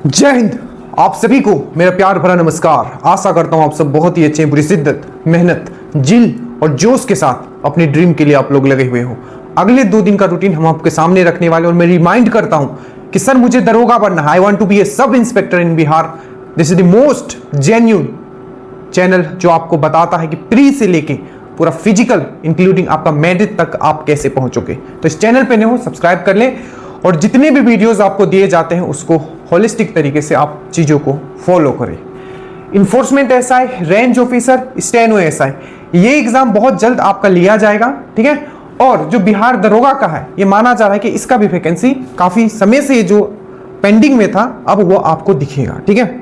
जय हिंद। आप सभी को मेरा प्यार भरा नमस्कार। आशा करता हूं आप सब बहुत ही अच्छे हैं, पूरी शिद्दत, मेहनत, जिल और जोश के साथ अपने ड्रीम के लिए आप लोग लगे हुए हो। अगले 2 दिन का रूटीन हम आपके सामने रखने वाले और मैं रिमाइंड करता हूं कि सर मुझे दरोगा बनना है, I want to be a sub inspector in Bihar. This is the most genuine channel जो आपको बताता है कि प्री से लेके पूरा फिजिकल इंक्लूडिंग आपका मेरिट तक आप कैसे पहुंचोगे। तो इस चैनल पे नए हो, सब्सक्राइब कर लें और जितने भी वीडियोस आपको दिए जाते हैं उसको होलिस्टिक तरीके से आप चीज़ों को फॉलो करें। Enforcement SI, range officer, steno SI, ये एग्जाम बहुत जल्द आपका लिया जाएगा, ठीक है। और जो बिहार दरोगा का है, ये माना जा रहा है कि इसका भी वैकेंसी काफ़ी समय से जो पेंडिंग में था अब वो आपको दिखेगा, ठीक है।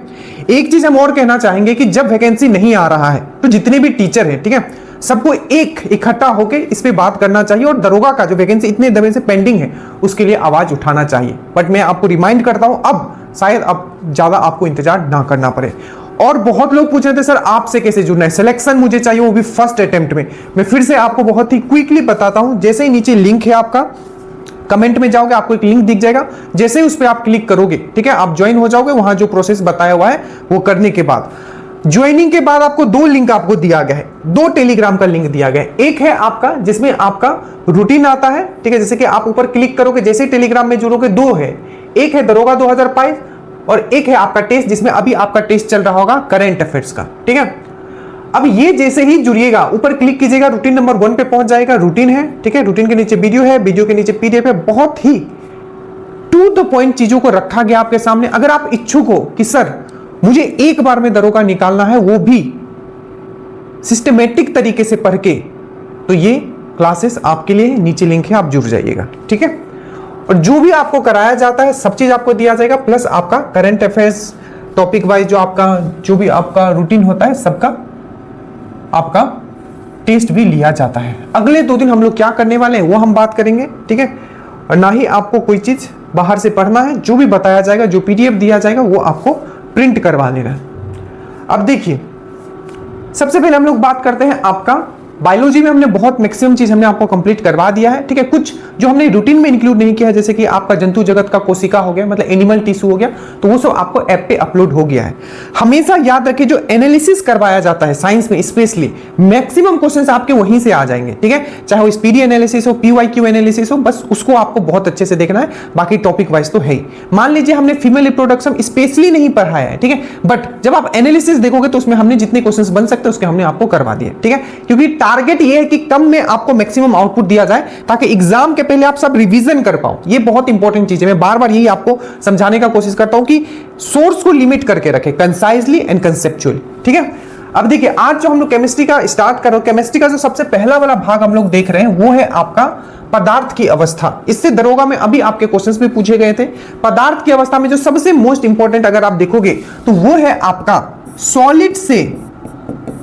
एक चीज़ हम और कहना चाहेंगे कि जब वैकेंसी नहीं आ रहा है तो जितने भी टीचर हैं, ठीक है, सबको एक इकट्ठा होकर इस पे बात करना चाहिए और दरोगा का जो वैकेंसी इतने दबे से पेंडिंग है उसके लिए आवाज उठाना चाहिए। बट मैं आपको रिमाइंड करता हूं, अब शायद अब ज्यादा आपको इंतजार ना करना पड़े। और बहुत लोग पूछ रहे थे सर आपसे कैसे जुड़ना है, सिलेक्शन मुझे चाहिए वो भी फर्स्ट अटेम्प्ट में। मैं फिर से आपको बहुत ही क्विकली बताता हूं। जैसे ही नीचे लिंक है आपका, कमेंट में जाओगे आपको एक लिंक दिख जाएगा, जैसे ही उस पर आप क्लिक करोगे, ठीक है, आप ज्वाइन हो जाओगे। वहां जो प्रोसेस बताया हुआ है वो करने के बाद ज्वाइनिंग के बाद आपको 2 लिंक आपको दिया गया है, 2 टेलीग्राम का लिंक दिया गया है। एक है आपका जिसमें आपका रूटीन आता है, ठीक है, जैसे कि आप ऊपर क्लिक करोगे जैसे टेलीग्राम में जुड़ोगे। 2 है, एक है दरोगा 2022 और एक है आपका टेस्ट जिसमें अभी आपका टेस्ट चल रहा होगा करंट अफेयर्स का, ठीक है। अब ये जैसे ही जुड़िएगा ऊपर क्लिक कीजिएगा, रूटीन नंबर 1 पे पहुंच जाएगा। रूटीन है, ठीक है, रूटीन के नीचे वीडियो है, वीडियो के नीचे पीडीएफ है। बहुत ही टू द पॉइंट चीजों को रखा गया आपके सामने। अगर आप इच्छुक हो कि सर मुझे एक बार में दरोगा निकालना है वो भी सिस्टमेटिक तरीके से पढ़ के, तो ये क्लासेस आपके लिए, नीचे लिंक है, आप जुड़ जाइएगा, ठीक है। और जो भी आपको कराया जाता है सब चीज आपको दिया जाएगा, प्लस आपका करंट अफेयर्स टॉपिक वाइज जो भी आपका रूटीन होता है सबका आपका टेस्ट भी लिया जाता है। अगले 2 दिन हम लोग क्या करने वाले हैं वो हम बात करेंगे, ठीक है। और ना ही आपको कोई चीज बाहर से पढ़ना है, जो भी बताया जाएगा, जो पीडीएफ दिया जाएगा वो आपको प्रिंट करवा लेना। अब देखिए, सबसे पहले हम लोग बात करते हैं आपका बायोलॉजी में हमने बहुत मैक्सिमम चीज हमने आपको कंप्लीट करवा दिया है, ठीक है। कुछ जो हमने रूटीन में इंक्लूड नहीं किया है, जैसे कि आपका जंतु जगत का कोशिका हो गया, मतलब एनिमल टिश्यू हो गया, तो वो सब आपको ऐप पे अपलोड हो गया है। हमेशा याद रखिए जो एनालिसिस करवाया जाता है साइंस में स्पेशली, मैक्सिमम क्वेश्चंस आपके वहीं से आ जाएंगे, ठीक है। चाहे वो स्पीडी एनालिसिस हो, पीवाईक्यू एनालिसिस हो, बस उसको आपको बहुत अच्छे से देखना है। बाकी टॉपिक वाइज तो है ही। मान लीजिए हमने फीमेल रिप्रोडक्शन स्पेशली नहीं पढ़ाया है, ठीक है, बट जब आप एनालिसिस देखोगे तो उसमें हमने जितने क्वेश्चंस बन सकते हैं उसके हमने आपको करवा दिए, ठीक है। क्योंकि टारगेट ये है कि कम में आपको मैक्सिमम आउटपुट दिया जाए ताकि एग्जाम के पहले आप सब रिवीजन कर पाओ। ये बहुत इंपॉर्टेंट चीज है। मैं बार बार यही आपको समझाने का कोशिश करता हूं कि सोर्स को लिमिट करके रखें, कंसाइजली एंड कंसेप्चुअली, ठीक है। अब देखिए, आज जो हम लोग केमिस्ट्री का स्टार्ट कर रहे हैं, केमिस्ट्री का जो सबसे पहला वाला भाग हम लोग देख रहे हैं वो है आपका पदार्थ की अवस्था। इससे दरोगा में अभी आपके क्वेश्चंस भी पूछे गए थे। पदार्थ की अवस्था में जो सबसे मोस्ट इंपॉर्टेंट अगर आप देखोगे तो वो है आपका सॉलिड से,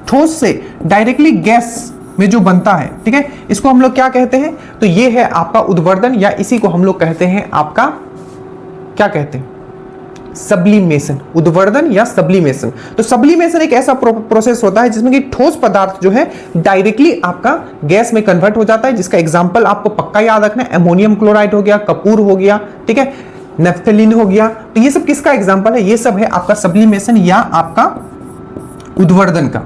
ठोस से डायरेक्टली गैस में जो बनता है, ठीक है, इसको हम लोग क्या कहते हैं, तो ये है आपका उद्वर्धन, या इसी को हम लोग कहते हैं आपका क्या कहते हैं, सब्लिमेशन। उद्वर्धन या सब्लिमेशन। तो सब्लिमेशन एक ऐसा प्रोसेस होता है जिसमें कि ठोस पदार्थ जो है डायरेक्टली आपका गैस में कन्वर्ट हो जाता है, जिसका एग्जांपल आपको पक्का याद रखना है। अमोनियम क्लोराइड हो गया, कपूर हो गया, ठीक है, नेफ्थलीन हो गया। तो ये सब किसका एग्जांपल है, ये सब है आपका सब्लिमेशन या आपका उद्वर्धन का।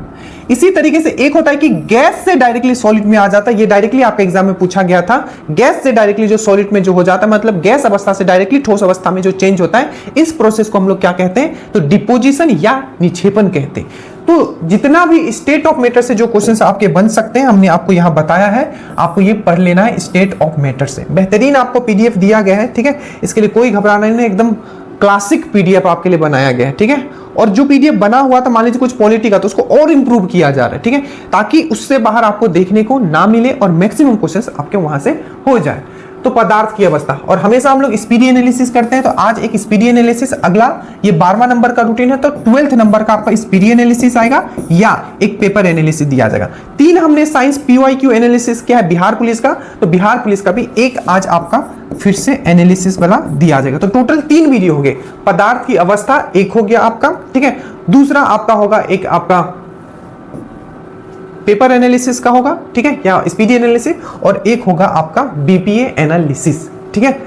इसी तरीके से एक होता है कि गैस से डायरेक्टली सॉलिड में आ जाता है। ये डायरेक्टली आपके एग्जाम में पूछा गया था। गैस से डायरेक्टली जो सॉलिड में जो हो जाता है, मतलब गैस अवस्था से डायरेक्टली ठोस अवस्था में जो चेंज होता है, इस प्रोसेस को हम लोग क्या कहते हैं, तो डिपोजिशन या निक्षेपण कहते हैं। तो जितना भी स्टेट ऑफ मैटर से जो क्वेश्चंस आपके बन सकते हैं हमने आपको यहां बताया है, आपको ये पढ़ लेना है स्टेट ऑफ मैटर से। बेहतरीन आपको पीडीएफ दिया गया है, ठीक है, इसके लिए कोई घबराना नहीं है, एकदम क्लासिक पीडीएफ आपके लिए बनाया गया है, ठीक है। और जो पीडीएफ बना हुआ था, मान लीजिए कुछ पॉलिटी का, तो उसको और इंप्रूव किया जा रहा है, ठीक है, ताकि उससे बाहर आपको देखने को ना मिले और मैक्सिमम क्वेश्चंस आपके वहां से हो जाए। तो पदार्थ की अवस्था, और हमेशा हम लोग स्पीडी एनालिसिस करते हैं, तो आज एक स्पीडी एनालिसिस, अगला ये 12वां नंबर का रूटीन है, तो 12th नंबर का आपका स्पीडी एनालिसिस आएगा या एक पेपर एनालिसिस दिया जाएगा। 3 हमने साइंस पीवाईक्यू एनालिसिस किया है बिहार पुलिस का, तो बिहार पुलिस का भी एक आज आपका फिर से एनालिसिस वाला दिया जाएगा। तो टोटल 3 वीडियो हो गए। पदार्थ की अवस्था एक हो गया आपका, ठीक है, दूसरा आपका होगा एक आपका पेपर एनालिसिस का होगा, ठीक है, या स्पीडी एनालिसिस, और एक होगा आपका बीपीए एनालिसिस, ठीक है।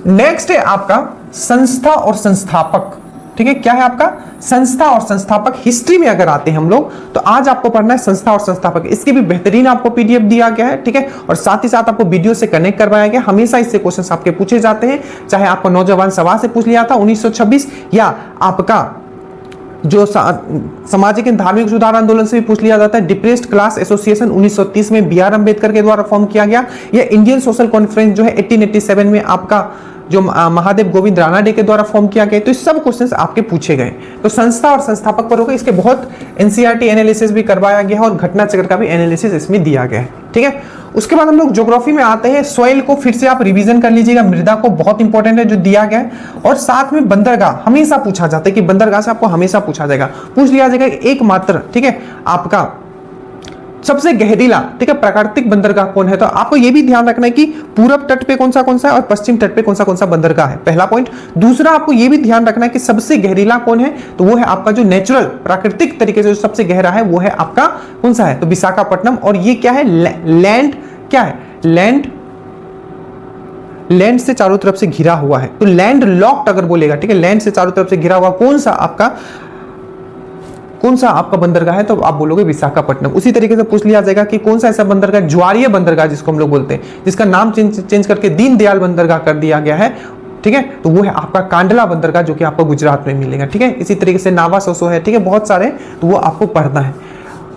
नेक्स्ट है आपका संस्था और संस्थापक। ठीक है, क्या है आपका संस्था और संस्थापक। हिस्ट्री में अगर आते हैं हम लोग तो आज आपको पढ़ना है संस्था और संस्थापक। इसकी भी बेहतरीन आपको पीडीएफ दिया गया है, ठीक है, और साथ ही साथ आपको वीडियो से कनेक्ट करवाया गया। हमेशा इससे क्वेश्चंस आपके पूछे जाते हैं, चाहे आपको नौजवान सभा से पूछ लिया था 1926 या आपका जो सामाजिक एवं धार्मिक सुधार आंदोलन से भी पूछ लिया जाता है। डिप्रेस्ड क्लास एसोसिएशन 1930 में बी आर अम्बेडकर के द्वारा फॉर्म किया गया। या इंडियन सोशल कॉन्फ्रेंस जो है 1887 में आपका जो महादेव गोविंद रानाडे के द्वारा फॉर्म किया गया। तो इस सब क्वेश्चंस आपके पूछे गए। तो संस्था और संस्थापक पर होगा, इसके बहुत एनसीईआरटी एनालिसिस भी करवाया गया है और घटना चक्र का भी एनालिसिस इसमें दिया गया है, ठीक है। उसके बाद हम लोग ज्योग्राफी में आते हैं। सॉइल को फिर से आप रिवीजन कर लीजिएगा, मृदा को बहुत इंपॉर्टेंट है जो दिया गया है। और साथ में बंदरगाह हमेशा पूछा जाता है कि बंदरगाह से आपको हमेशा पूछा जाएगा, पूछ लिया जाएगा एकमात्र, ठीक है, आपका सबसे गहरीला, ठीक है, प्राकृतिक बंदरगाह कौन है। तो आपको यह भी ध्यान रखना है कि पूरब तट पे कौन सा है और पश्चिम तट पे कौन सा बंदरगाह है, पहला पॉइंट। दूसरा आपको यह भी ध्यान रखना है कि सबसे गहरीला कौन है, तो वो है आपका जो नेचुरल प्राकृतिक तरीके से जो सबसे गहरा है वो है आपका कौन सा है, तो विशाखापट्टनम। और ये क्या है, लैंड, क्या है, लैंड से चारों तरफ से घिरा हुआ है। तो लैंड लॉक्ड अगर बोलेगा, ठीक है, लैंड से चारों तरफ से घिरा हुआ कौन सा आपका बंदरगाह है, तो आप बोलोगे विशाखापट्टनम। उसी तरीके से पूछ लिया जाएगा कि कौन सा ऐसा बंदरगाह, ज्वारीय बंदरगाह जिसको हम लोग बोलते हैं, जिसका नाम चेंज करके दीनदयाल बंदरगाह कर दिया गया है, ठीक है, तो वो है आपका कांडला बंदरगाह जो कि आपको गुजरात में मिलेगा, ठीक है। इसी तरीके से नावा सोसो है, ठीक है, बहुत सारे, तो वो आपको पढ़ना है।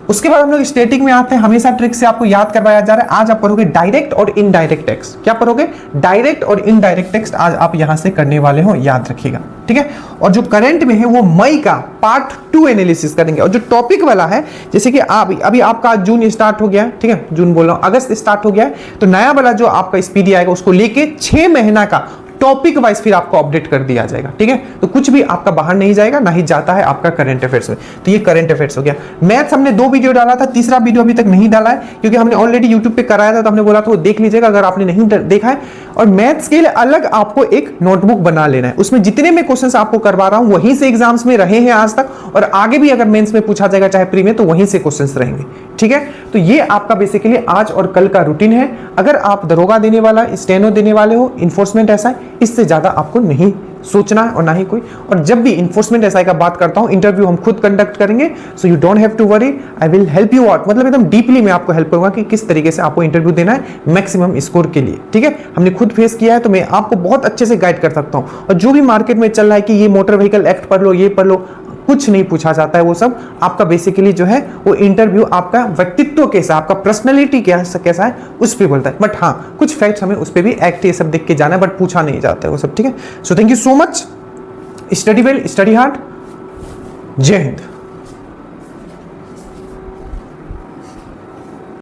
उसके बाद हम लोग स्टैटिक में आते हैं। हमेशा ट्रिक से आपको याद करवाया जा रहा है। आज आप पढ़ोगे डायरेक्ट और इनडायरेक्ट टेक्स्ट। क्या पढ़ोगे, डायरेक्ट और इनडायरेक्ट टेक्स्ट आज आप यहां से करने वाले हो, याद रखिएगा, ठीक है। और जो करंट में है वो मई का पार्ट 2 एनालिसिस करेंगे। और जो टॉपिक वाला है, जैसे कि अभी आपका जून स्टार्ट हो गया है, ठीक है, जून बोल रहा हूं, अगस्त स्टार्ट हो गया है, तो नया वाला जो आपका स्पीडी आएगा उसको लेके 6 महीना का टॉपिक वाइज फिर आपको अपडेट कर दिया जाएगा, ठीक है। तो कुछ भी आपका बाहर नहीं जाएगा, ना ही जाता है आपका करंट अफेयर्स में। तो ये करंट अफेयर्स हो गया। मैथ्स हमने 2 वीडियो डाला था, तीसरा वीडियो अभी तक नहीं डाला है क्योंकि हमने ऑलरेडी यूट्यूब पे कराया था, तो हमने बोला था वो देख लीजिएगा अगर आपने नहीं देखा है। और मैथ्स के लिए अलग आपको एक नोटबुक बना लेना है, उसमें जितने मैं क्वेश्चंस आपको करवा रहा हूं वहीं से एग्जाम्स में रहे हैं आज तक, और आगे भी अगर मेंस में पूछा जाएगा चाहे प्री में, तो वहीं से क्वेश्चंस रहेंगे, ठीक है। तो ये आपका बेसिकली आज और कल का रूटीन है। अगर आप दरोगा देने वाला, स्टेनो देने वाले हो, इन्फोर्समेंट ऐसा है, इससे ज्यादा आपको नहीं सोचना है और ना ही कोई। और जब भी इन्फोर्समेंट एसआई का बात करता हूं, इंटरव्यू हम खुद कंडक्ट करेंगे, so you don't have to worry, I will help you out. मतलब एकदम डीपली मैं आपको हेल्प करूंगा कि किस तरीके से आपको इंटरव्यू देना है मैक्सिमम स्कोर के लिए, ठीक है। हमने खुद फेस किया है, तो मैं आपको बहुत अच्छे से गाइड कर सकता हूं। और जो भी मार्केट में चल रहा है कि ये मोटर व्हीकल एक्ट पढ़ लो, ये पढ़ लो, कुछ नहीं पूछा जाता है। वो सब आपका बेसिकली जो है वो इंटरव्यू आपका व्यक्तित्व कैसा, आपका पर्सनैलिटी कैसा है उस पर बोलता है। बट हाँ, कुछ फैक्ट्स हमें उस पर भी एक्ट ये सब देख के जाना है, बट पूछा नहीं जाता है वो सब, ठीक है। So thank you so much, study well, study hard, जय हिंद।